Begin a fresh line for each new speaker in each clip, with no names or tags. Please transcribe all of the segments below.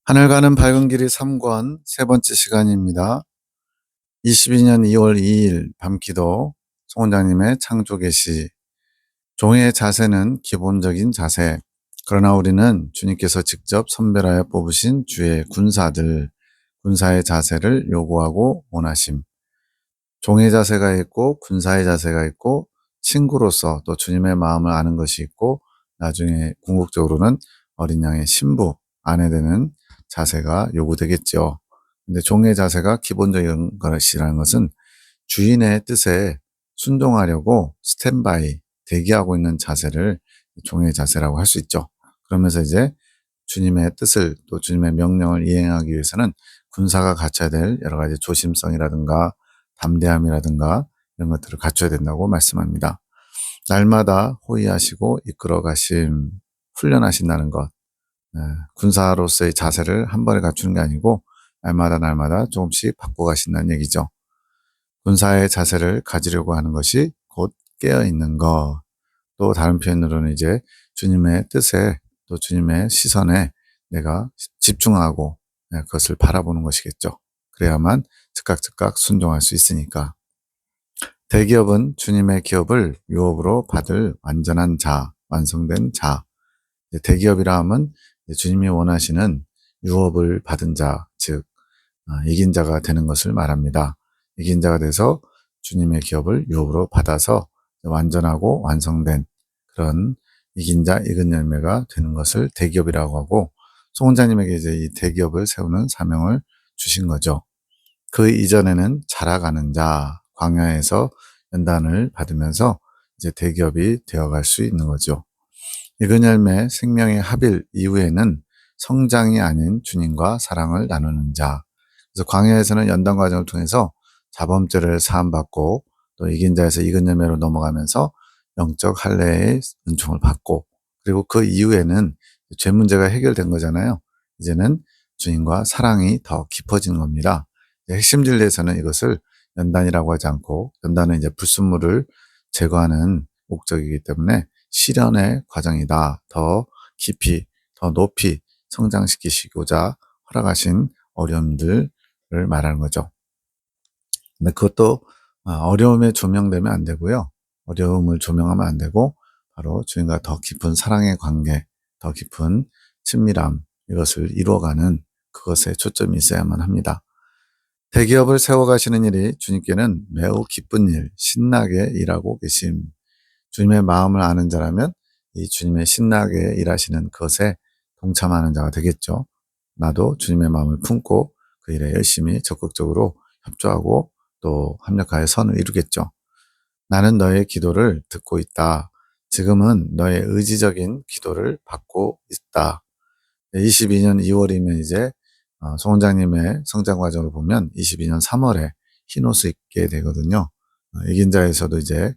하늘 가는 밝은 길이 3권 세 번째 시간입니다. 22년 2월 2일 밤기도 송 원장님의 창조 계시. 종의 자세는 기본적인 자세. 그러나 우리는 주님께서 직접 선별하여 뽑으신 주의 군사들, 군사의 자세를 요구하고 원하심. 종의 자세가 있고 군사의 자세가 있고 친구로서 또 주님의 마음을 아는 것이 있고 나중에 궁극적으로는 어린 양의 신부, 아내 되는 자세가 요구되겠죠. 근데 종의 자세가 기본적인 것이라는 것은 주인의 뜻에 순종하려고 스탠바이, 대기하고 있는 자세를 종의 자세라고 할 수 있죠. 그러면서 이제 주님의 뜻을 또 주님의 명령을 이행하기 위해서는 군사가 갖춰야 될 여러 가지 조심성이라든가 담대함이라든가 이런 것들을 갖춰야 된다고 말씀합니다. 날마다 호위하시고 이끌어 가심, 훈련하신다는 것. 군사로서의 자세를 한 번에 갖추는 게 아니고 날마다 조금씩 바꿔가신다는 얘기죠. 군사의 자세를 가지려고 하는 것이 곧 깨어있는 것. 또 다른 표현으로는 이제 주님의 뜻에 또 주님의 시선에 내가 집중하고 그것을 바라보는 것이겠죠. 그래야만 즉각 순종할 수 있으니까. 대기업은 주님의 기업을 유업으로 받을 완전한 자, 완성된 자. 대기업이라 하면 주님이 원하시는 유업을 받은 자, 즉 이긴 자가 되는 것을 말합니다. 이긴 자가 돼서 주님의 기업을 유업으로 받아서 완전하고 완성된 그런 이긴 자, 익은 열매가 되는 것을 대기업이라고 하고, 송 원장님에게 이제 이 대기업을 세우는 사명을 주신 거죠. 그 이전에는 자라가는 자, 광야에서 연단을 받으면서 이제 대기업이 되어갈 수 있는 거죠. 익은 열매, 생명의 합일 이후에는 성장이 아닌 주님과 사랑을 나누는 자. 그래서 광야에서는 연단 과정을 통해서 자범죄를 사함받고 또 이긴 자에서 익은 열매로 넘어가면서 영적 할례의 은총을 받고, 그리고 그 이후에는 죄 문제가 해결된 거잖아요. 이제는 주님과 사랑이 더 깊어지는 겁니다. 핵심 진리에서는 이것을 연단이라고 하지 않고, 연단은 이제 불순물을 제거하는 목적이기 때문에 실현의 과정이다. 더 깊이, 더 높이 성장시키시고자 허락하신 어려움들을 말하는 거죠. 근데 그것도 어려움에 조명되면 안 되고요. 어려움을 조명하면 안 되고 바로 주님과 더 깊은 사랑의 관계, 더 깊은 친밀함, 이것을 이루어가는 그것에 초점이 있어야만 합니다. 대기업을 세워가시는 일이 주님께는 매우 기쁜 일, 신나게 일하고 계심. 주님의 마음을 아는 자라면 이 주님의 신나게 일하시는 것에 동참하는 자가 되겠죠. 나도 주님의 마음을 품고 그 일에 열심히 적극적으로 협조하고 또 합력하여 선을 이루겠죠. 나는 너의 기도를 듣고 있다. 지금은 너의 의지적인 기도를 받고 있다. 22년 2월이면 이제 송 원장님의 성장 과정을 보면 22년 3월에 흰옷을 입게 되거든요. 이긴 자에서도 이제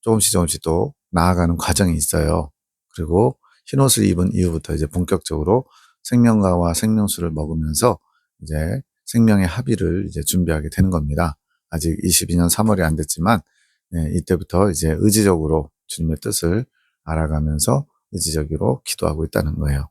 조금씩 또 나아가는 과정이 있어요. 그리고 흰옷을 입은 이후부터 이제 본격적으로 생명과와 생명수를 먹으면서 이제 생명의 합의를 이제 준비하게 되는 겁니다. 아직 22년 3월이 안 됐지만 이때부터 이제 의지적으로 주님의 뜻을 알아가면서 의지적으로 기도하고 있다는 거예요.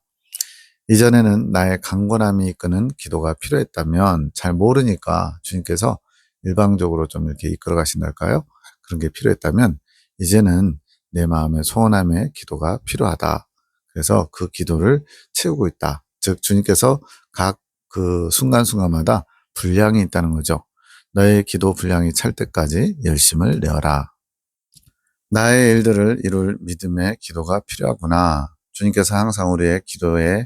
이전에는 나의 강건함이 이끄는 기도가 필요했다면 잘 모르니까 주님께서 일방적으로 좀 이렇게 이끌어 가신달까요? 그런 게 필요했다면 이제는 내 마음의 소원함의 기도가 필요하다. 그래서 그 기도를 채우고 있다. 즉 주님께서 각 그 순간순간마다 분량이 있다는 거죠. 너의 기도 분량이 찰 때까지 열심을 내어라. 나의 일들을 이룰 믿음의 기도가 필요하구나. 주님께서 항상 우리의 기도에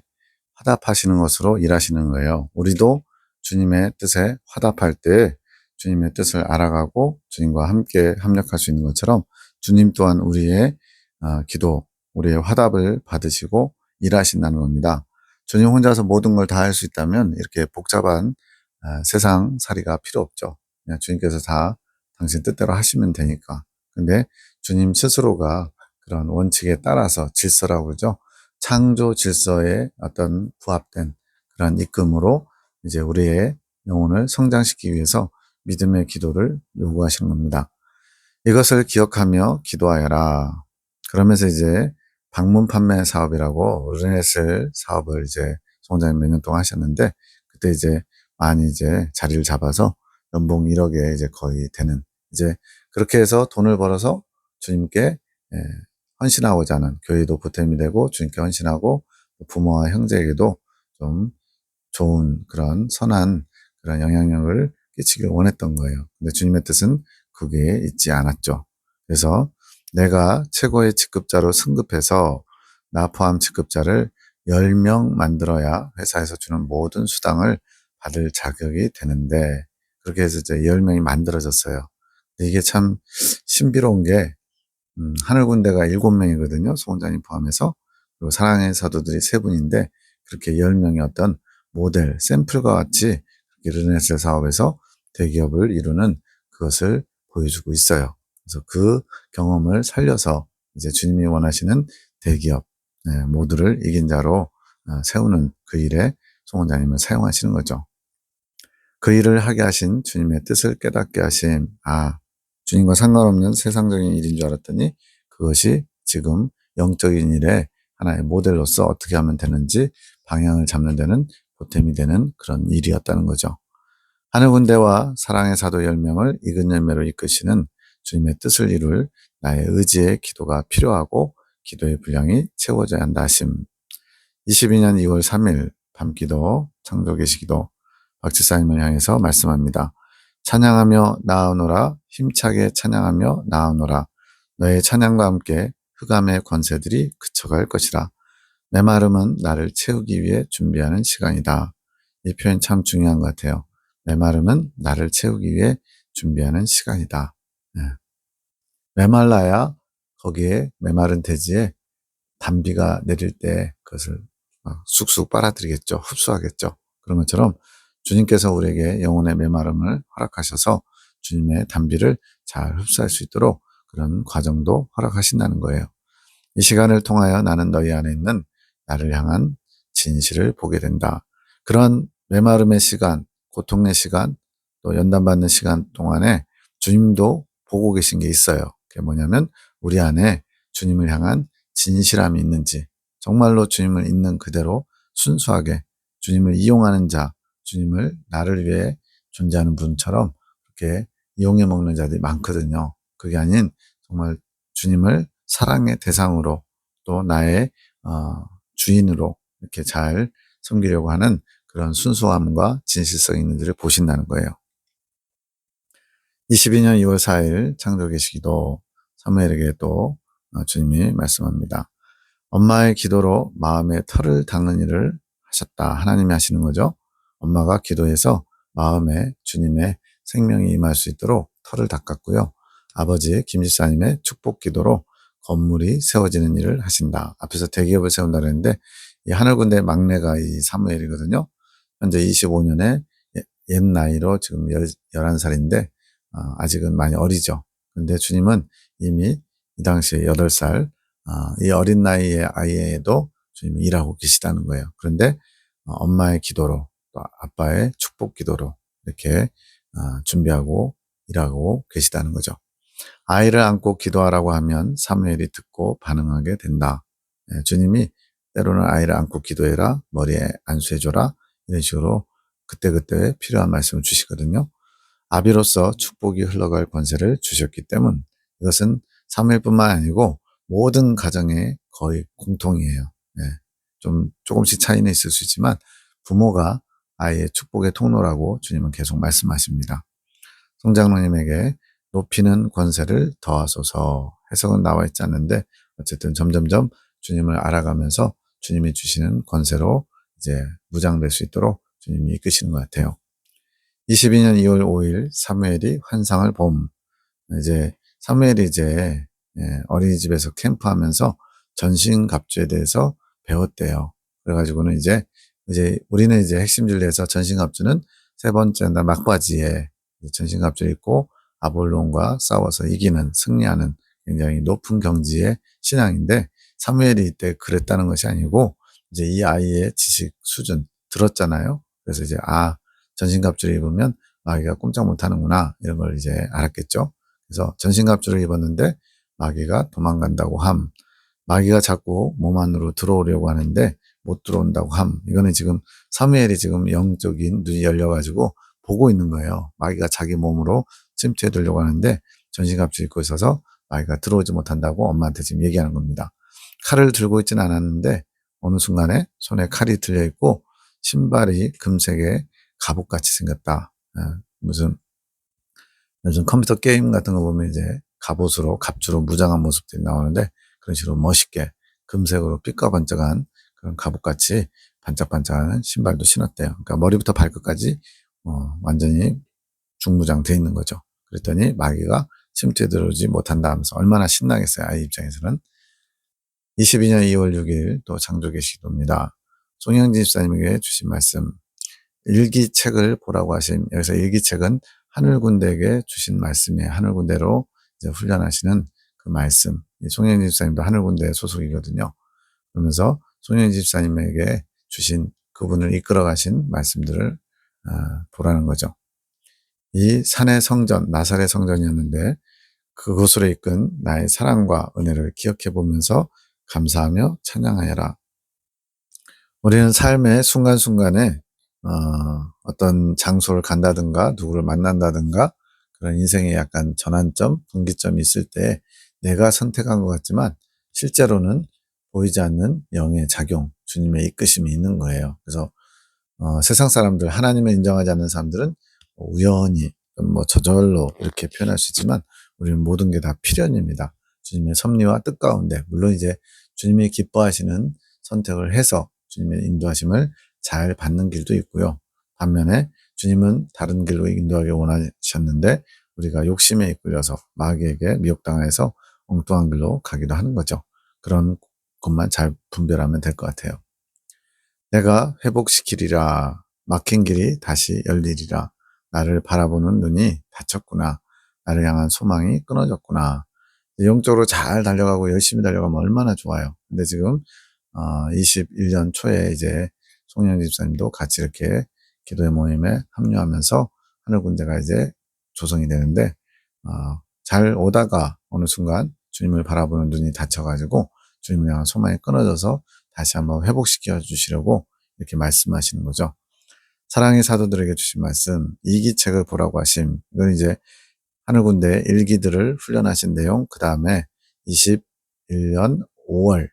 화답하시는 것으로 일하시는 거예요. 우리도 주님의 뜻에 화답할 때 주님의 뜻을 알아가고 주님과 함께 합력할 수 있는 것처럼 주님 또한 우리의 기도, 우리의 화답을 받으시고 일하신다는 겁니다. 주님 혼자서 모든 걸 다 할 수 있다면 이렇게 복잡한 세상 살이가 필요 없죠. 그냥 주님께서 다 당신 뜻대로 하시면 되니까. 근데 주님 스스로가 그런 원칙에 따라서 질서라고 그러죠. 창조 질서에 어떤 부합된 그런 이끌음으로 이제 우리의 영혼을 성장시키기 위해서 믿음의 기도를 요구하시는 겁니다. 이것을 기억하며 기도하여라. 그러면서 이제 방문 판매 사업이라고 르네슬 사업을 이제 송원장님 몇 년 동안 하셨는데, 그때 이제 많이 이제 자리를 잡아서 연봉 1억에 이제 거의 되는, 이제 그렇게 해서 돈을 벌어서 주님께 헌신하고자 하는, 교회도 보탬이 되고 주님께 헌신하고 부모와 형제에게도 좀 좋은 그런 선한 그런 영향력을 끼치길 원했던 거예요. 근데 주님의 뜻은 그게 있지 않았죠. 그래서 내가 최고의 직급자로 승급해서 나 포함 직급자를 10명 만들어야 회사에서 주는 모든 수당을 받을 자격이 되는데, 그렇게 해서 이제 10명이 만들어졌어요. 근데 이게 참 신비로운 게, 하늘 군대가 7명이거든요. 소원장님 포함해서. 그리고 사랑의 사도들이 3분인데, 그렇게 10명의 어떤 모델, 샘플과 같이 르네셀 사업에서 대기업을 이루는 그것을 보여주고 있어요. 그래서 그 경험을 살려서 이제 주님이 원하시는 대기업, 모두를 이긴 자로 세우는 그 일에 송원장님을 사용하시는 거죠. 그 일을 하게 하신 주님의 뜻을 깨닫게 하심. 주님과 상관없는 세상적인 일인 줄 알았더니 그것이 지금 영적인 일에 하나의 모델로서 어떻게 하면 되는지 방향을 잡는 데는 보탬이 되는 그런 일이었다는 거죠. 하늘 군대와 사랑의 사도 10명을 익은 열매로 이끄시는 주님의 뜻을 이룰 나의 의지의 기도가 필요하고 기도의 분량이 채워져야 한다 하심. 22년 2월 3일 밤기도 창조계시기도 박지사님을 향해서 말씀합니다. 찬양하며 나아오노라, 힘차게 찬양하며 나아오노라. 너의 찬양과 함께 흑암의 권세들이 그쳐갈 것이라. 메마름은 나를 채우기 위해 준비하는 시간이다. 이 표현 참 중요한 것 같아요. 메마름은 나를 채우기 위해 준비하는 시간이다. 메말라야 거기에 메마른 대지에 단비가 내릴 때 그것을 쑥쑥 빨아들이겠죠. 흡수하겠죠. 그런 것처럼 주님께서 우리에게 영혼의 메마름을 허락하셔서 주님의 단비를 잘 흡수할 수 있도록 그런 과정도 허락하신다는 거예요. 이 시간을 통하여 나는 너희 안에 있는 나를 향한 진실을 보게 된다. 그런 메마름의 시간, 고통의 시간, 또 연단받는 시간 동안에 주님도 보고 계신 게 있어요. 그게 뭐냐면 우리 안에 주님을 향한 진실함이 있는지, 정말로 주님을 있는 그대로 순수하게 주님을 이용하는 자, 주님을 나를 위해 존재하는 분처럼 그렇게 이용해 먹는 자들이 많거든요. 그게 아닌 정말 주님을 사랑의 대상으로 또 나의 주인으로 이렇게 잘 섬기려고 하는 그런 순수함과 진실성 있는 들을 보신다는 거예요. 22년 2월 4일 창조계시기도 사무엘에게 또 주님이 말씀합니다. 엄마의 기도로 마음의 털을 닦는 일을 하셨다. 하나님이 하시는 거죠. 엄마가 기도해서 마음에 주님의 생명이 임할 수 있도록 털을 닦았고요. 아버지 김지사님의 축복 기도로 건물이 세워지는 일을 하신다. 앞에서 대기업을 세운다 그랬는데 이 하늘군대 막내가 이 사무엘이거든요. 현재 25년에 옛 나이로 지금 11살인데 아직은 많이 어리죠. 근데 주님은 이미 이 당시에 8살 이 어린 나이의 아이에도 주님이 일하고 계시다는 거예요. 그런데 엄마의 기도로 또 아빠의 축복 기도로 이렇게 준비하고 일하고 계시다는 거죠. 아이를 안고 기도하라고 하면 사무엘이 듣고 반응하게 된다. 주님이 때로는 아이를 안고 기도해라, 머리에 안수해줘라, 이런 식으로 그때그때 필요한 말씀을 주시거든요. 아비로서 축복이 흘러갈 권세를 주셨기 때문 이것은 사무엘뿐만 아니고 모든 가정에 거의 공통이에요. 조금씩 차이는 있을 수 있지만 부모가 아이의 축복의 통로라고 주님은 계속 말씀하십니다. 송장로님에게 높이는 권세를 더하소서. 해석은 나와 있지 않는데 어쨌든 점점점 주님을 알아가면서 주님이 주시는 권세로 이제 무장될 수 있도록 주님이 이끄시는 것 같아요. 22년 2월 5일 사무엘이 환상을 봄. 이제 사무엘이 이제 어린이집에서 캠프하면서 전신갑주에 대해서 배웠대요. 그래가지고는 이제 우리는 이제 핵심 진리에서 전신갑주는 세 번째 날 막바지에 전신갑주를 입고 아볼론과 싸워서 이기는, 승리하는 굉장히 높은 경지의 신앙인데 사무엘이 이때 그랬다는 것이 아니고 이제 이 아이의 지식 수준 들었잖아요. 그래서 이제 전신갑주를 입으면 마귀가 꼼짝 못하는구나 이런 걸 이제 알았겠죠. 그래서 전신갑주를 입었는데 마귀가 도망간다고 함. 마귀가 자꾸 몸 안으로 들어오려고 하는데 못 들어온다고 함. 이거는 지금 사무엘이 지금 영적인 눈이 열려가지고 보고 있는 거예요. 마귀가 자기 몸으로 침투해 들려고 하는데 전신갑주 입고 있어서 마귀가 들어오지 못한다고 엄마한테 지금 얘기하는 겁니다. 칼을 들고 있진 않았는데 어느 순간에 손에 칼이 들려 있고 신발이 금색의 갑옷같이 생겼다. 무슨 요즘 컴퓨터 게임 같은 거 보면 이제 갑옷으로 갑주로 무장한 모습들이 나오는데 그런 식으로 멋있게 금색으로 삐까번쩍한 그런 갑옷같이 반짝반짝하는 신발도 신었대요. 그러니까 머리부터 발끝까지 완전히 중무장돼 있는 거죠. 그랬더니 마귀가 침투에 들어오지 못한다 하면서 얼마나 신나겠어요. 아이 입장에서는. 22년 2월 6일 또 창조계 시도입니다. 송영진 집사님에게 주신 말씀, 일기책을 보라고 하신, 여기서 일기책은 하늘군대에게 주신 말씀이에요. 하늘군대로 이제 훈련하시는 그 말씀. 송영진 집사님도 하늘군대 소속이거든요. 그러면서 송영진 집사님에게 주신 그분을 이끌어 가신 말씀들을 보라는 거죠. 이 산의 성전, 나사렛 성전이었는데 그곳으로 이끈 나의 사랑과 은혜를 기억해 보면서 감사하며 찬양하여라. 우리는 삶의 순간순간에 어떤 장소를 간다든가 누구를 만난다든가 그런 인생의 약간 전환점, 분기점이 있을 때 내가 선택한 것 같지만 실제로는 보이지 않는 영의 작용, 주님의 이끄심이 있는 거예요. 그래서 세상 사람들, 하나님을 인정하지 않는 사람들은 우연히 뭐 저절로 이렇게 표현할 수 있지만 우리는 모든 게 다 필연입니다. 주님의 섭리와 뜻 가운데 물론 이제 주님이 기뻐하시는 선택을 해서 주님의 인도하심을 잘 받는 길도 있고요. 반면에 주님은 다른 길로 인도하기 원하셨는데 우리가 욕심에 이끌려서 마귀에게 미혹당해서 엉뚱한 길로 가기도 하는 거죠. 그런 것만 잘 분별하면 될 것 같아요. 내가 회복시키리라. 막힌 길이 다시 열리리라. 나를 바라보는 눈이 닫혔구나. 나를 향한 소망이 끊어졌구나. 영적으로 잘 달려가고 열심히 달려가면 얼마나 좋아요. 근데 지금 21년 초에 이제 송영 집사님도 같이 이렇게 기도의 모임에 합류하면서 하늘 군대가 이제 조성이 되는데 잘 오다가 어느 순간 주님을 바라보는 눈이 닫혀가지고 주님을 향한 소망이 끊어져서 다시 한번 회복시켜 주시려고 이렇게 말씀하시는 거죠. 사랑의 사도들에게 주신 말씀, 이기책을 보라고 하심. 이건 이제 하늘군대 일기들을 훈련하신 내용, 그 다음에 21년 5월,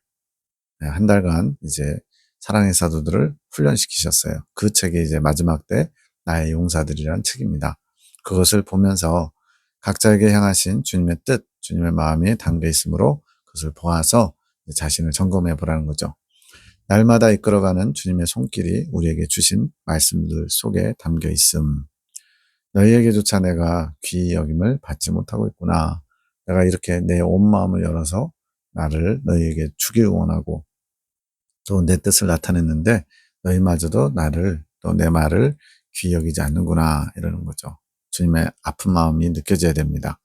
한 달간 이제 사랑의 사도들을 훈련시키셨어요. 그 책이 이제 마지막 때 나의 용사들이라는 책입니다. 그것을 보면서 각자에게 향하신 주님의 뜻, 주님의 마음이 담겨 있으므로 그것을 보아서 자신을 점검해 보라는 거죠. 날마다 이끌어가는 주님의 손길이 우리에게 주신 말씀들 속에 담겨 있음. 너희에게조차 내가 귀히 여김을 받지 못하고 있구나. 내가 이렇게 내 온 마음을 열어서 나를 너희에게 주길 원하고 또 내 뜻을 나타냈는데 너희마저도 나를 또 내 말을 귀히 여기지 않는구나 이러는 거죠. 주님의 아픈 마음이 느껴져야 됩니다.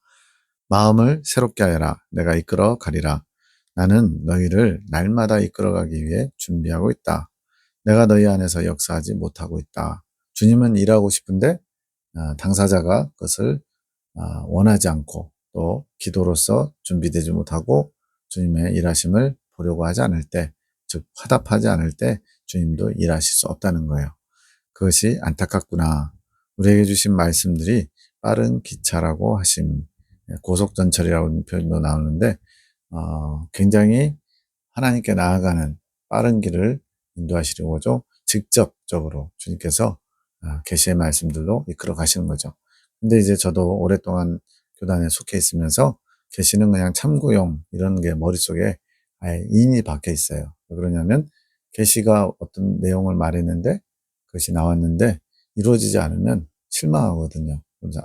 마음을 새롭게 하여라. 내가 이끌어 가리라. 나는 너희를 날마다 이끌어가기 위해 준비하고 있다. 내가 너희 안에서 역사하지 못하고 있다. 주님은 일하고 싶은데 당사자가 그것을 원하지 않고 또 기도로서 준비되지 못하고 주님의 일하심을 보려고 하지 않을 때, 즉 화답하지 않을 때 주님도 일하실 수 없다는 거예요. 그것이 안타깝구나. 우리에게 주신 말씀들이 빠른 기차라고 하심, 고속전철이라는 표현도 나오는데 굉장히 하나님께 나아가는 빠른 길을 인도하시려고 직접적으로 주님께서 계시의 말씀들로 이끌어 가시는 거죠. 근데 이제 저도 오랫동안 교단에 속해 있으면서 계시는 그냥 참고용 이런 게 머릿속에 아예 인이 박혀 있어요. 왜 그러냐면 계시가 어떤 내용을 말했는데 그것이 나왔는데 이루어지지 않으면 실망하거든요. 그래서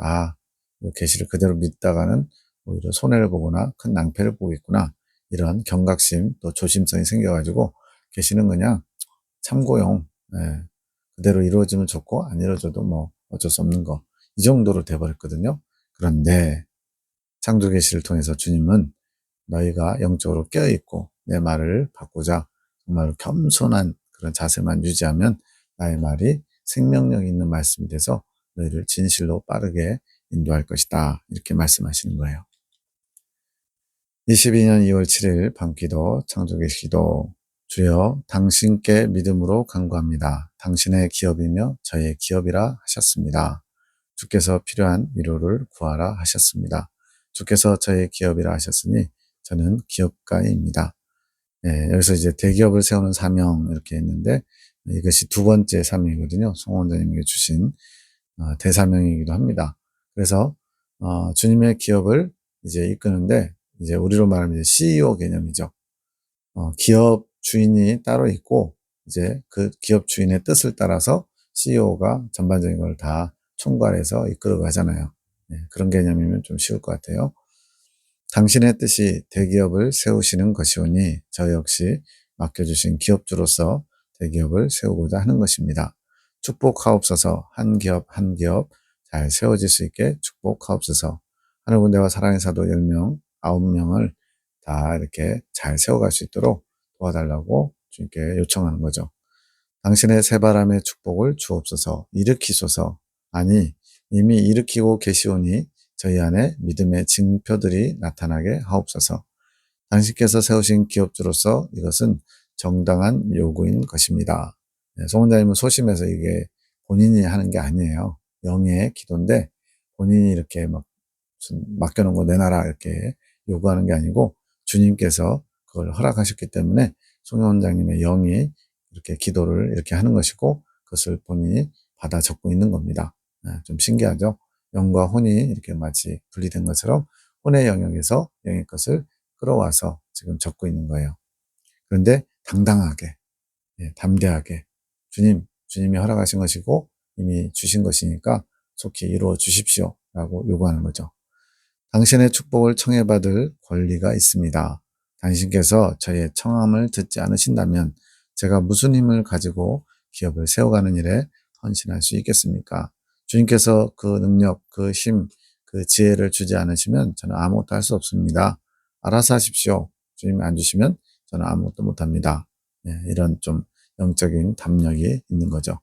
계시를 그대로 믿다가는 오히려 손해를 보거나 큰 낭패를 보고 있구나. 이런 경각심 또 조심성이 생겨가지고 계시는 그냥 참고용, 그대로 이루어지면 좋고 안 이루어져도 뭐 어쩔 수 없는 거. 이 정도로 돼버렸거든요. 그런데 창조 계시를 통해서 주님은 너희가 영적으로 깨어있고 내 말을 받고자 정말 겸손한 그런 자세만 유지하면 나의 말이 생명력 있는 말씀이 돼서 너희를 진실로 빠르게 인도할 것이다. 이렇게 말씀하시는 거예요. 22년 2월 7일 밤기도 창조계시 기도 주여 당신께 믿음으로 간구합니다. 당신의 기업이며 저의 기업이라 하셨습니다. 주께서 필요한 위로를 구하라 하셨습니다. 주께서 저의 기업이라 하셨으니 저는 기업가입니다. 예, 여기서 이제 대기업을 세우는 사명 이렇게 했는데 이것이 두 번째 사명이거든요. 송 원장님에게 주신 대사명이기도 합니다. 그래서 주님의 기업을 이제 이끄는데 이제 우리로 말하면 이제 CEO 개념이죠. 기업 주인이 따로 있고 이제 그 기업 주인의 뜻을 따라서 CEO가 전반적인 걸 다 총괄해서 이끌어 가잖아요. 네, 그런 개념이면 좀 쉬울 것 같아요. 당신의 뜻이 대기업을 세우시는 것이오니 저 역시 맡겨주신 기업주로서 대기업을 세우고자 하는 것입니다. 축복하옵소서. 한 기업 한 기업 잘 세워질 수 있게 축복하옵소서. 하늘 군대와 사랑의 사도 10명, 9명을 다 이렇게 잘 세워갈 수 있도록 도와달라고 주님께 요청하는 거죠. 당신의 새바람의 축복을 주옵소서. 일으키소서. 아니 이미 일으키고 계시오니 저희 안에 믿음의 징표들이 나타나게 하옵소서. 당신께서 세우신 기업주로서 이것은 정당한 요구인 것입니다. 네, 송 원장님은 소심해서 이게 본인이 하는 게 아니에요. 영의 기도인데 본인이 이렇게 막 맡겨놓은 거 내놔라 이렇게 요구하는 게 아니고 주님께서 그걸 허락하셨기 때문에 송 원장님의 영이 이렇게 기도를 이렇게 하는 것이고 그것을 본인이 받아 적고 있는 겁니다. 네, 좀 신기하죠? 영과 혼이 이렇게 마치 분리된 것처럼 혼의 영역에서 영의 것을 끌어와서 지금 적고 있는 거예요. 그런데 당당하게, 예, 담대하게 주님이 허락하신 것이고 이미 주신 것이니까 속히 이루어 주십시오 라고 요구하는 거죠. 당신의 축복을 청해받을 권리가 있습니다. 당신께서 저의 청함을 듣지 않으신다면 제가 무슨 힘을 가지고 기업을 세워가는 일에 헌신할 수 있겠습니까? 주님께서 그 능력, 그 힘, 그 지혜를 주지 않으시면 저는 아무것도 할 수 없습니다. 알아서 하십시오. 주님이 안 주시면 저는 아무것도 못합니다. 예, 이런 좀 영적인 담력이 있는 거죠.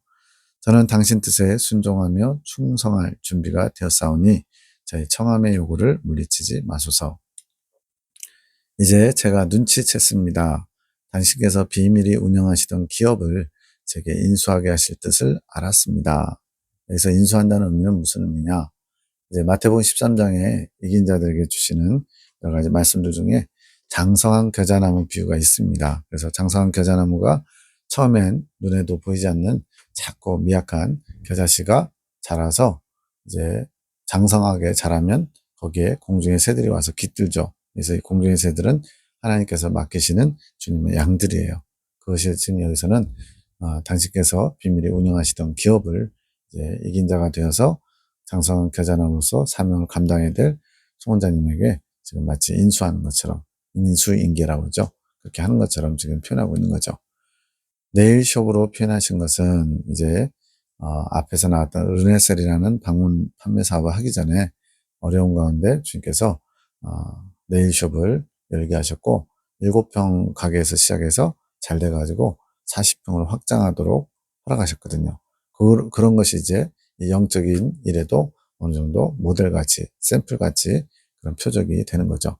저는 당신 뜻에 순종하며 충성할 준비가 되었사오니 저희 청함의 요구를 물리치지 마소서. 이제 제가 눈치챘습니다. 당신께서 비밀히 운영하시던 기업을 제게 인수하게 하실 뜻을 알았습니다. 여기서 인수한다는 의미는 무슨 의미냐? 이제 마태복음 13장에 이긴 자들에게 주시는 여러 가지 말씀들 중에 장성한 겨자나무 비유가 있습니다. 그래서 장성한 겨자나무가 처음엔 눈에도 보이지 않는 작고 미약한 겨자씨가 자라서 이제 장성하게 자라면 거기에 공중의 새들이 와서 깃들죠. 그래서 이 공중의 새들은 하나님께서 맡기시는 주님의 양들이에요. 그것이 지금 여기서는 당신께서 비밀히 운영하시던 기업을 이제 이긴 자가 되어서 장성한 겨자나무로서 사명을 감당해야 될 송원장님에게 지금 마치 인수하는 것처럼 인수인계라고 그러죠. 그렇게 하는 것처럼 지금 표현하고 있는 거죠. 네일숍으로 표현하신 것은 이제 앞에서 나왔던 르네셀이라는 방문 판매 사업을 하기 전에 어려운 가운데 주님께서 네일숍을 열게 하셨고 7평 가게에서 시작해서 잘 돼가지고 40평으로 확장하도록 허락하셨거든요. 그런 것이 이제 영적인 일에도 어느 정도 모델같이 샘플같이 그런 표적이 되는 거죠.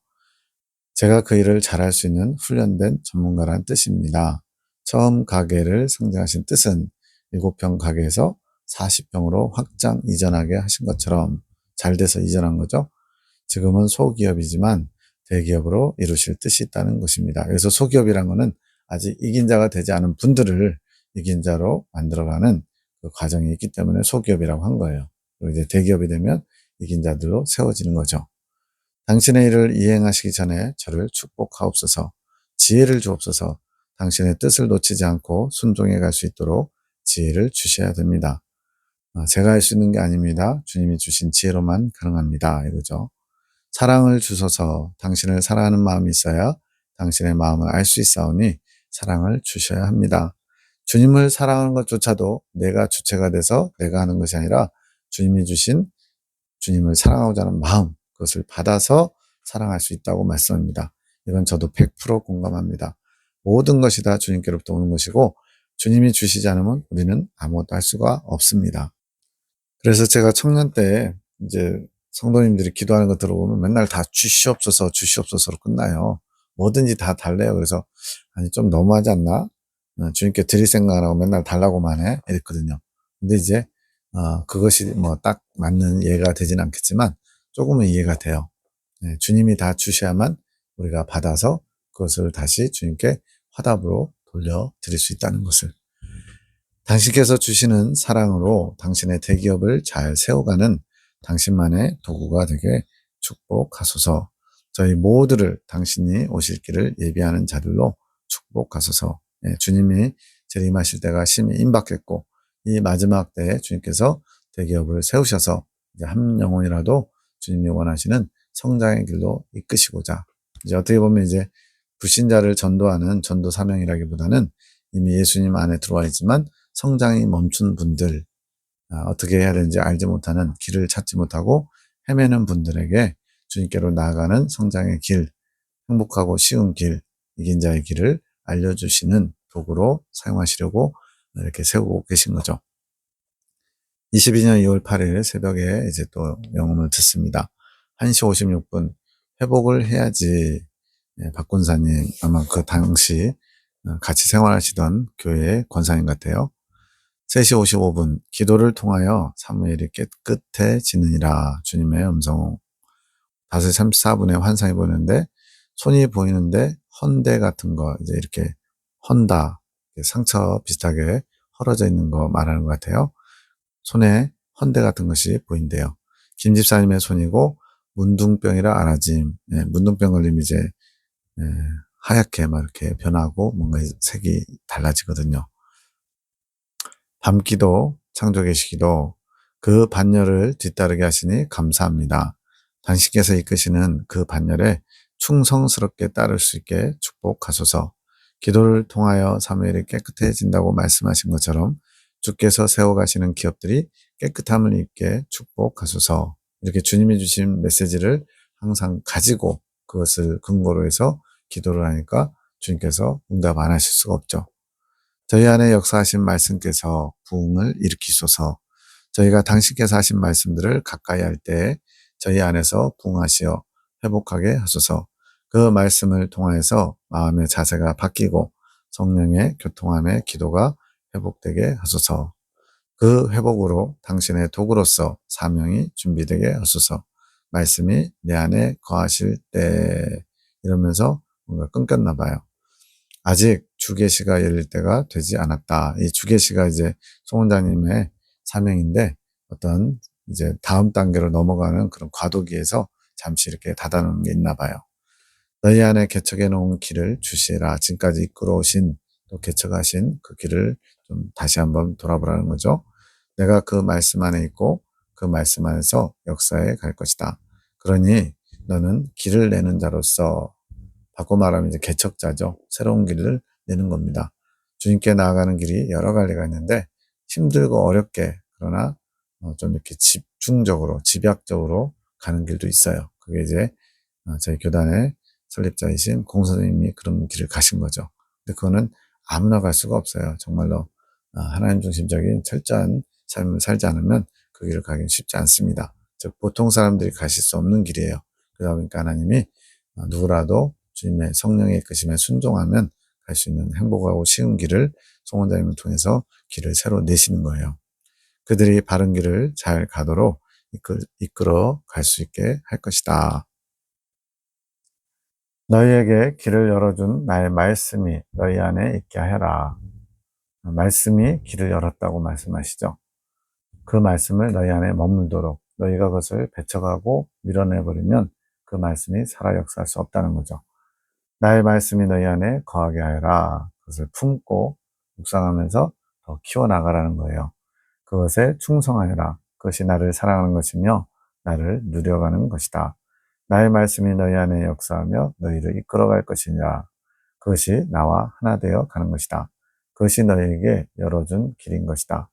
제가 그 일을 잘할 수 있는 훈련된 전문가란 뜻입니다. 처음 가게를 상징하신 뜻은 7평 가게에서 40평으로 확장 이전하게 하신 것처럼 잘 돼서 이전한 거죠. 지금은 소기업이지만 대기업으로 이루실 뜻이 있다는 것입니다. 그래서 소기업이란 거는 아직 이긴 자가 되지 않은 분들을 이긴 자로 만들어가는 그 과정이 있기 때문에 소기업이라고 한 거예요. 그리고 이제 대기업이 되면 이긴 자들로 세워지는 거죠. 당신의 일을 이행하시기 전에 저를 축복하옵소서. 지혜를 주옵소서. 당신의 뜻을 놓치지 않고 순종해 갈 수 있도록 지혜를 주셔야 됩니다. 제가 할 수 있는 게 아닙니다. 주님이 주신 지혜로만 가능합니다. 이거죠. 사랑을 주소서. 당신을 사랑하는 마음이 있어야 당신의 마음을 알 수 있사오니 사랑을 주셔야 합니다. 주님을 사랑하는 것조차도 내가 주체가 돼서 내가 하는 것이 아니라 주님이 주신 주님을 사랑하고자 하는 마음, 그것을 받아서 사랑할 수 있다고 말씀합니다. 이건 저도 100% 공감합니다. 모든 것이 다 주님께로부터 오는 것이고 주님이 주시지 않으면 우리는 아무것도 할 수가 없습니다. 그래서 제가 청년 때 이제 성도님들이 기도하는 거 들어보면 맨날 다 주시옵소서, 주시옵소서로 끝나요. 뭐든지 다 달래요. 그래서 아니 좀 너무하지 않나? 주님께 드릴 생각 안 하고 맨날 달라고만 해 이랬거든요. 근데 이제 그것이 뭐 딱 맞는 예가 되진 않겠지만 조금은 이해가 돼요. 네, 주님이 다 주셔야만 우리가 받아서 그것을 다시 주님께 화답으로 돌려드릴 수 있다는 것을. 당신께서 주시는 사랑으로 당신의 대기업을 잘 세워가는 당신만의 도구가 되게 축복하소서. 저희 모두를 당신이 오실 길을 예비하는 자들로 축복하소서. 예, 주님이 재림하실 때가 심히 임박했고 이 마지막 때에 주님께서 대기업을 세우셔서 이제 한 영혼이라도 주님이 원하시는 성장의 길로 이끄시고자 이제 어떻게 보면 이제 불신자를 전도하는 전도 사명이라기보다는 이미 예수님 안에 들어와 있지만 성장이 멈춘 분들, 어떻게 해야 되는지 알지 못하는 길을 찾지 못하고 헤매는 분들에게 주님께로 나아가는 성장의 길, 행복하고 쉬운 길, 이긴 자의 길을 알려주시는 도구로 사용하시려고 이렇게 세우고 계신 거죠. 22년 2월 8일 새벽에 이제 또 영음을 듣습니다. 1시 56분, 회복을 해야지. 예, 박 권사님, 아마 그 당시 같이 생활하시던 교회의 권사님 같아요. 3시 55분, 기도를 통하여 사무엘이 깨끗해지느니라. 주님의 음성. 5시 34분에 환상이 보이는데 손이 보이는데 헌대 같은 거 이제 이렇게 헌다, 상처 비슷하게 헐어져 있는 거 말하는 것 같아요. 손에 헌대 같은 것이 보인대요. 김 집사님의 손이고 문둥병이라 알아짐. 예, 문둥병 걸리면 이제 예, 하얗게 막 이렇게 변하고 뭔가 색이 달라지거든요. 밤기도, 창조계시기도 그 반열을 뒤따르게 하시니 감사합니다. 당신께서 이끄시는 그 반열에 충성스럽게 따를 수 있게 축복하소서. 기도를 통하여 사무엘이 깨끗해진다고 말씀하신 것처럼 주께서 세워가시는 기업들이 깨끗함을 입게 축복하소서. 이렇게 주님이 주신 메시지를 항상 가지고 그것을 근거로 해서 기도를 하니까 주님께서 응답 안 하실 수가 없죠. 저희 안에 역사하신 말씀께서 부흥을 일으키소서. 저희가 당신께서 하신 말씀들을 가까이 할 때 저희 안에서 부흥하시어 회복하게 하소서. 그 말씀을 통하여서 마음의 자세가 바뀌고 성령의 교통함의 기도가 회복되게 하소서. 그 회복으로 당신의 도구로서 사명이 준비되게 하소서. 말씀이 내 안에 거하실 때 이러면서 뭔가 끊겼나 봐요. 아직 주계시가 열릴 때가 되지 않았다. 이 주계시가 이제 송 원장님의 사명인데 어떤 이제 다음 단계로 넘어가는 그런 과도기에서 잠시 이렇게 닫아놓은 게 있나 봐요. 너희 안에 개척해 놓은 길을 주시라. 지금까지 이끌어 오신 또 개척하신 그 길을 좀 다시 한번 돌아보라는 거죠. 내가 그 말씀 안에 있고 그 말씀 안에서 역사에 갈 것이다. 그러니 너는 길을 내는 자로서 바꿔 말하면 이제 개척자죠. 새로운 길을 내는 겁니다. 주님께 나아가는 길이 여러 갈래가 있는데 힘들고 어렵게 그러나 좀 이렇게 집중적으로 집약적으로 가는 길도 있어요. 그게 이제 저희 교단의 설립자이신 공선생님이 그런 길을 가신 거죠. 근데 그거는 아무나 갈 수가 없어요. 정말로 하나님 중심적인 철저한 삶을 살지 않으면 그 길을 가긴 쉽지 않습니다. 즉 보통 사람들이 가실 수 없는 길이에요. 그러다 보니까 하나님이 누구라도 주님의 성령의 이끄심에 순종하면 갈 수 있는 행복하고 쉬운 길을 송 원장님을 통해서 길을 새로 내시는 거예요. 그들이 바른 길을 잘 가도록 이끌어 갈 수 있게 할 것이다. 너희에게 길을 열어준 나의 말씀이 너희 안에 있게 하여라. 말씀이 길을 열었다고 말씀하시죠. 그 말씀을 너희 안에 머물도록 너희가 그것을 배척하고 밀어내버리면 그 말씀이 살아 역사할 수 없다는 거죠. 나의 말씀이 너희 안에 거하게 하여라. 그것을 품고 묵상하면서 더 키워나가라는 거예요. 그것에 충성하여라. 그것이 나를 사랑하는 것이며 나를 누려가는 것이다. 나의 말씀이 너희 안에 역사하며 너희를 이끌어갈 것이니라. 그것이 나와 하나 되어 가는 것이다. 그것이 너희에게 열어준 길인 것이다.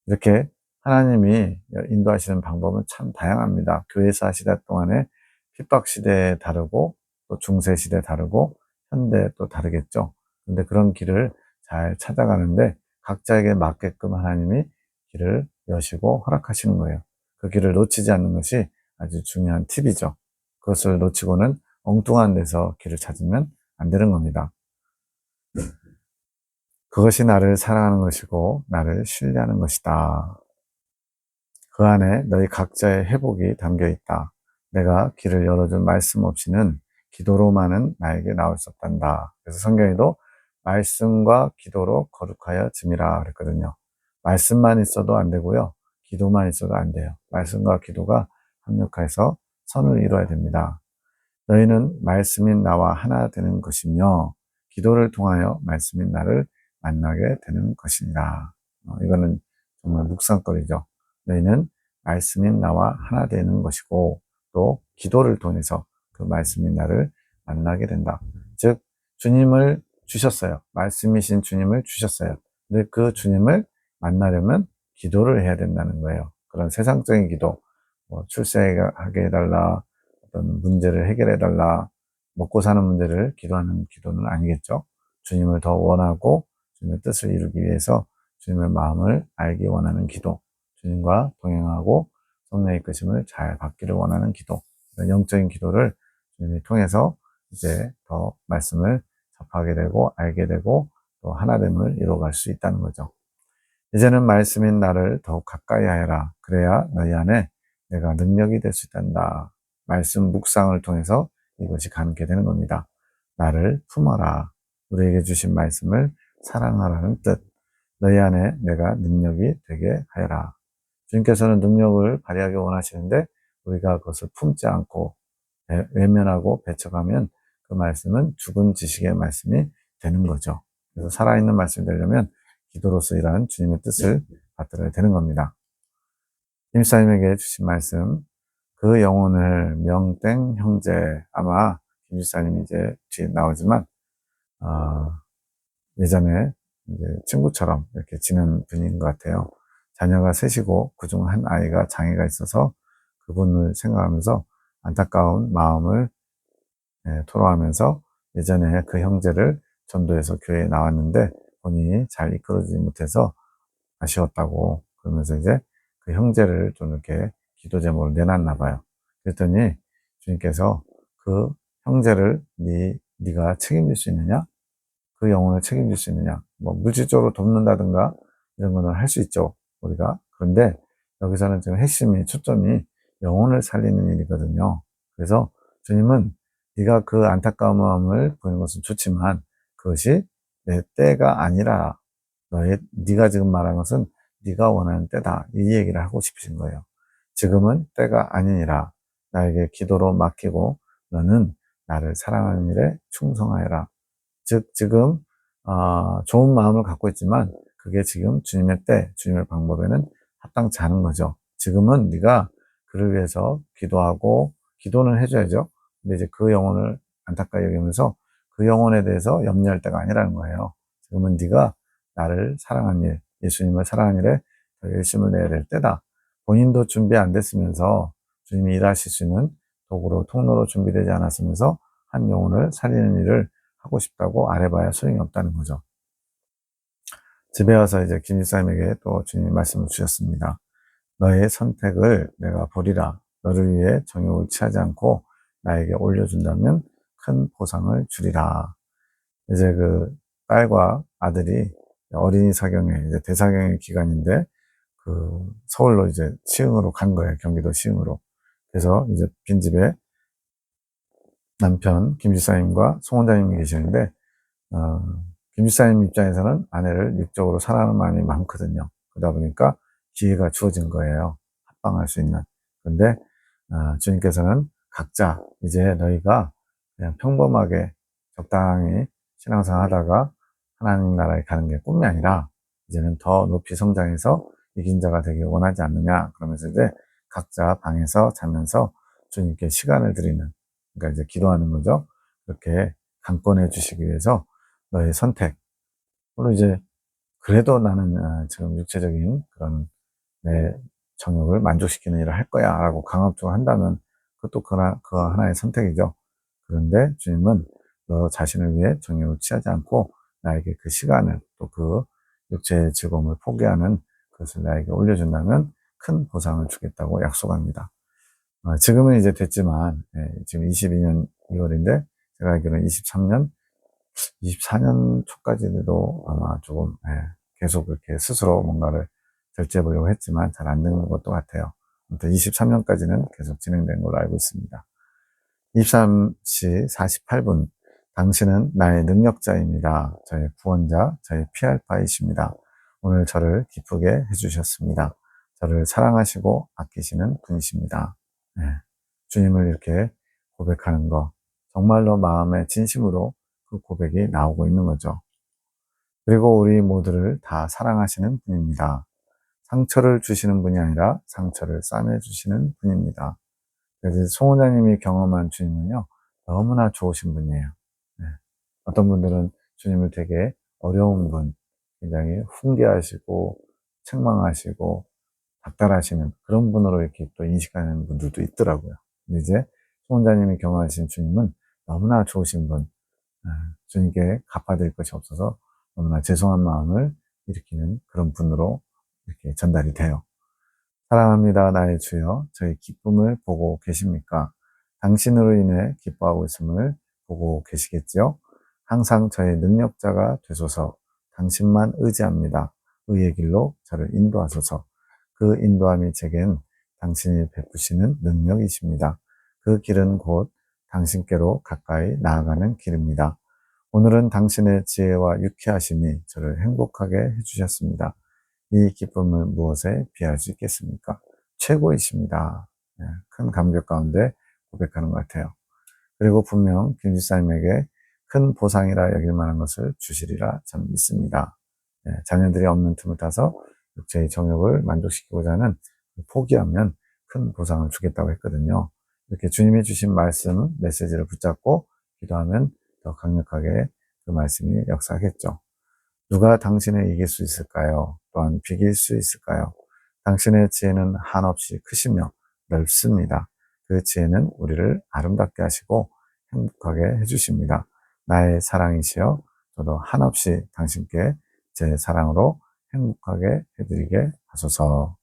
이렇게 하나님이 인도하시는 방법은 참 다양합니다. 교회사 시대 동안에 핍박 시대에 다르고 또 중세 시대 다르고 현대 또 다르겠죠. 근데 그런 길을 잘 찾아가는데 각자에게 맞게끔 하나님이 길을 여시고 허락하시는 거예요. 그 길을 놓치지 않는 것이 아주 중요한 팁이죠. 그것을 놓치고는 엉뚱한 데서 길을 찾으면 안 되는 겁니다. 그것이 나를 사랑하는 것이고 나를 신뢰하는 것이다. 그 안에 너희 각자의 회복이 담겨 있다. 내가 길을 열어준 말씀 없이는 기도로만은 나에게 나올 수 없단다. 그래서 성경에도 말씀과 기도로 거룩하여 짐이라 그랬거든요. 말씀만 있어도 안 되고요. 기도만 있어도 안 돼요. 말씀과 기도가 합력해서 선을 이루어야 됩니다. 너희는 말씀인 나와 하나 되는 것이며 기도를 통하여 말씀인 나를 만나게 되는 것이니라. 이거는 정말 묵상거리죠. 너희는 말씀인 나와 하나 되는 것이고 또 기도를 통해서 그 말씀인 나를 만나게 된다. 즉 주님을 주셨어요. 말씀이신 주님을 주셨어요. 근데 그 주님을 만나려면 기도를 해야 된다는 거예요. 그런 세상적인 기도, 뭐 출세하게 해달라, 어떤 문제를 해결해달라, 먹고 사는 문제를 기도하는 기도는 아니겠죠. 주님을 더 원하고 주님의 뜻을 이루기 위해서 주님의 마음을 알기 원하는 기도, 주님과 동행하고 성령의 이끄심을 잘 받기를 원하는 기도, 영적인 기도를 주님이 통해서 이제 더 말씀을 접하게 되고 알게 되고 또 하나됨을 이루어갈 수 있다는 거죠. 이제는 말씀인 나를 더욱 가까이 하여라. 그래야 너희 안에 내가 능력이 될 수 있단다. 말씀 묵상을 통해서 이것이 가능하게 되는 겁니다. 나를 품어라. 우리에게 주신 말씀을 사랑하라는 뜻. 너희 안에 내가 능력이 되게 하여라. 주님께서는 능력을 발휘하기 원하시는데 우리가 그것을 품지 않고 외면하고 배척하면 그 말씀은 죽은 지식의 말씀이 되는 거죠. 그래서 살아있는 말씀이 되려면 기도로서 일하는 주님의 뜻을 받들어야 되는 겁니다. 김집사님에게 주신 말씀, 그 영혼을 명땡 형제, 아마 김집사님이 이제 뒤에 나오지만 예전에 이제 친구처럼 이렇게 지낸 분인 것 같아요. 자녀가 셋이고 그중 한 아이가 장애가 있어서 그분을 생각하면서 안타까운 마음을 토로하면서 예전에 그 형제를 전도해서 교회에 나왔는데 본인이 잘 이끌어주지 못해서 아쉬웠다고 그러면서 이제 그 형제를 좀 이렇게 기도 제목을 내놨나 봐요. 그랬더니 주님께서 그 형제를 네가 책임질 수 있느냐? 그 영혼을 책임질 수 있느냐? 뭐 물질적으로 돕는다든가 이런 거는 할 수 있죠. 우리가. 그런데 여기서는 지금 핵심이 초점이 영혼을 살리는 일이거든요. 그래서 주님은 네가 그 안타까운 마음을 보이는 것은 좋지만 그것이 내 때가 아니라 네가 지금 말한 것은 네가 원하는 때다. 이 얘기를 하고 싶으신 거예요. 지금은 때가 아니니라. 나에게 기도로 맡기고 너는 나를 사랑하는 일에 충성하여라. 즉 지금 좋은 마음을 갖고 있지만 그게 지금 주님의 때, 주님의 방법에는 합당치 않은 거죠. 지금은 네가 그를 위해서 기도하고 기도는 해줘야죠. 근데 이제 그 영혼을 안타까이 여기면서 그 영혼에 대해서 염려할 때가 아니라는 거예요. 지금은 네가 나를 사랑한 일, 예수님을 사랑한 일에 더 열심을 내야 될 때다. 본인도 준비 안 됐으면서 주님이 일하실 수 있는 도구로 통로로 준비되지 않았으면서 한 영혼을 살리는 일을 하고 싶다고 아뢰봐야 소용이 없다는 거죠. 집에 와서 이제 김 집사님에게 또 주님이 말씀을 주셨습니다. 너의 선택을 내가 보리라. 너를 위해 정욕을 취하지 않고 나에게 올려준다면 큰 보상을 주리라. 이제 그 딸과 아들이 어린이 사경회, 이제 대사경회 기간인데 그 서울로 이제 시흥으로 간 거예요. 경기도 시흥으로. 그래서 이제 빈집에 남편 김 집사님과 송 원장님이 계시는데 김 집사님 입장에서는 아내를 육적으로 사랑하는 마음이 많거든요. 그러다 보니까 기회가 주어진 거예요. 합방할 수 있는. 그런데 주님께서는 각자 이제 너희가 그냥 평범하게 적당히 신앙생활 하다가 하나님 나라에 가는 게 꿈이 아니라 이제는 더 높이 성장해서 이긴 자가 되길 원하지 않느냐. 그러면서 이제 각자 방에서 자면서 주님께 시간을 드리는, 그러니까 이제 기도하는 거죠. 그렇게 강권해 주시기 위해서 너의 선택. 물론 이제 그래도 나는 지금 육체적인 그런 내 정욕을 만족시키는 일을 할 거야 라고 강압적으로 한다면 그것도 그 하나의 선택이죠. 그런데 주님은 너 자신을 위해 정욕을 취하지 않고 나에게 그 시간을 또 그 육체의 즐거움을 포기하는 그것을 나에게 올려준다면 큰 보상을 주겠다고 약속합니다. 지금은 이제 됐지만 지금 22년 2월인데 제가 알기로는 23년 24년 초까지도 아마 조금, 계속 이렇게 스스로 뭔가를 절제해 보려고 했지만 잘 안 되는 것도 같아요. 아무튼 23년까지는 계속 진행된 걸로 알고 있습니다. 23시 48분. 당신은 나의 능력자입니다. 저의 구원자, 저의 피알파이십니다. 오늘 저를 기쁘게 해주셨습니다. 저를 사랑하시고 아끼시는 분이십니다. 네. 주님을 이렇게 고백하는 거, 정말로 마음의 진심으로 그 고백이 나오고 있는 거죠. 그리고 우리 모두를 다 사랑하시는 분입니다. 상처를 주시는 분이 아니라 상처를 싸매주시는 분입니다. 그래서 송 원장님이 경험한 주님은요, 너무나 좋으신 분이에요. 네. 어떤 분들은 주님을 되게 어려운 분, 굉장히 훈계하시고, 책망하시고, 닥달하시는 그런 분으로 이렇게 또 인식하는 분들도 있더라고요. 근데 이제 송 원장님이 경험하신 주님은 너무나 좋으신 분, 주님께 갚아드릴 것이 없어서 너무나 죄송한 마음을 일으키는 그런 분으로 이렇게 전달이 돼요. 사랑합니다, 나의 주여. 저희 기쁨을 보고 계십니까? 당신으로 인해 기뻐하고 있음을 보고 계시겠지요? 항상 저의 능력자가 되소서. 당신만 의지합니다. 의의 길로 저를 인도하소서. 그 인도함이 제겐 당신이 베푸시는 능력이십니다. 그 길은 곧 당신께로 가까이 나아가는 길입니다. 오늘은 당신의 지혜와 유쾌하심이 저를 행복하게 해주셨습니다. 이 기쁨을 무엇에 비할 수 있겠습니까? 최고이십니다. 네, 큰 감격 가운데 고백하는 것 같아요. 그리고 분명 김 집사님에게 큰 보상이라 여길 만한 것을 주시리라 저는 믿습니다. 네, 자녀들이 없는 틈을 타서 육체의 정욕을 만족시키고자 하는 포기하면 큰 보상을 주겠다고 했거든요. 이렇게 주님이 주신 말씀, 메시지를 붙잡고 기도하면 더 강력하게 그 말씀이 역사하겠죠. 누가 당신을 이길 수 있을까요? 또한 비길 수 있을까요? 당신의 지혜는 한없이 크시며 넓습니다. 그 지혜는 우리를 아름답게 하시고 행복하게 해주십니다. 나의 사랑이시여, 저도 한없이 당신께 제 사랑으로 행복하게 해드리게 하소서.